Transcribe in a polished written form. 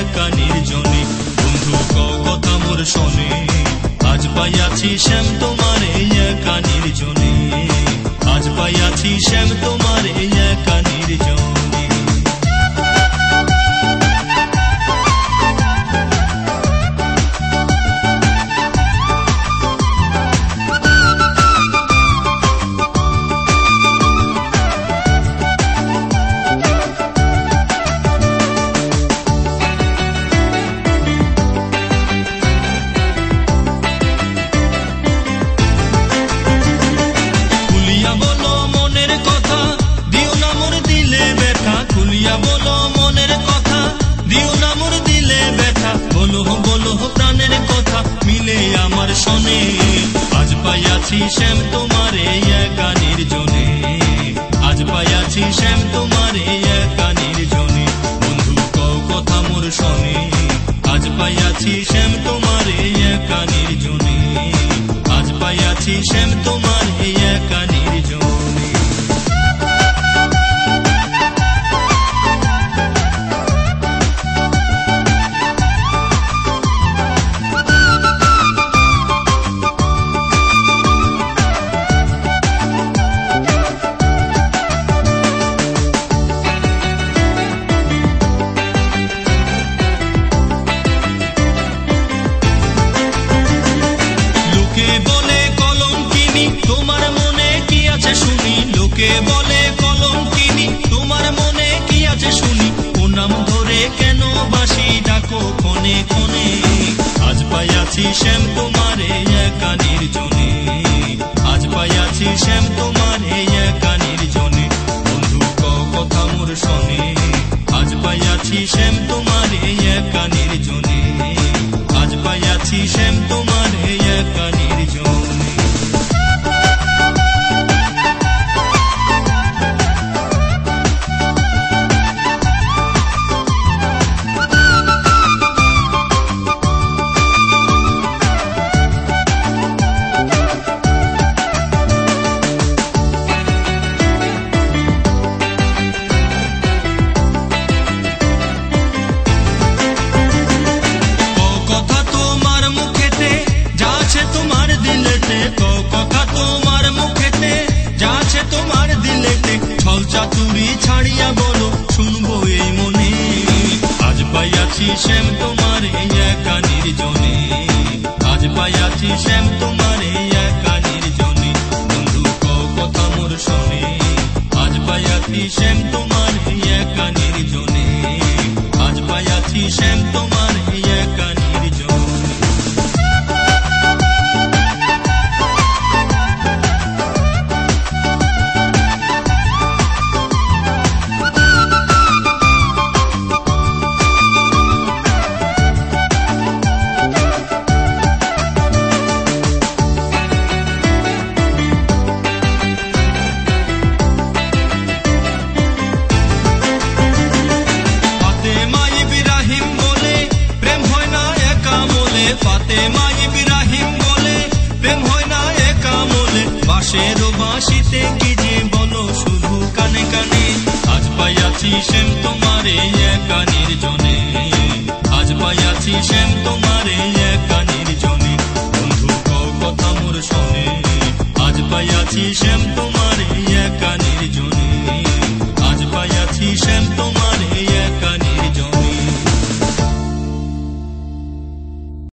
একা নির্জনে। বন্ধু কও কথা মোর শোনে, আজ পাইয়াছি শ্যাম তোমারে একা নির্জনে। আজ পাইয়াছি শ্যাম তোমারে একা নির্জনে। বলো মনের কথা, দিও না মোর দিলে ব্যথা। বলো বলো প্রাণের কথা, মিলে আমার শোনে। আজ পাইয়াছি শ্যাম তোমারে একা নির্জনে। আজ পাইয়াছি শ্যাম তোমারে একা নির্জনে। বন্ধু কও কথা মোর শোনে, আজ পাইয়াছি শ্যাম তোমারে একা নির্জনে। আজ পাইয়াছি শ্যাম তোমারে একা নির্জনে। বলে কলঙ্কিনী তোমার মনে কি আছে শুনি। লোকে বলে কলঙ্কিনী তোমার মনে কি আছে শুনি। ও নাম ধরে কেন বাসি ডাকো ক্ষণে ক্ষণে। আজ পাইয়াছি শ্যাম তোমারে একা নির্জনে। আজ পাইয়াছি শ্যাম তোমারে একা নির্জনে। বন্ধু কও কথা মোর শোনে, আজ পাইয়াছি শ্যাম তোমারে একা নির্জনে। আজ পাইয়াছি শ্যাম তোমারে একা নির্জনে। তোমার দিলেতে কও কথা তোমার মুখেতে, যা আছে তোমার দিলেতে। ছল চাতুরি ছাড়িয়া বলো শুনবো এই মনে। আজ পাইয়াছি শ্যাম তোমারে একা নির্জনে। আজ পাইয়াছি শ্যাম তোমারে একা নির্জনে। বন্ধু কও কথা মোর শোনে, আজ পাইয়াছি শ্যাম তোমারে একা নির্জনে। আজ পাইয়াছি শ্যাম তোমারে একা নির্জনে। ফাতেমা ইব্রাহিম বলে প্রেম হয় না একা মোলে। বাঁশের বাঁশিতে কি যে বলো শুধু কানে কানে। আজ পাইয়াছি শ্যাম তোমারে একা নির্জনে। আজ পাইয়াছি শ্যাম তোমারে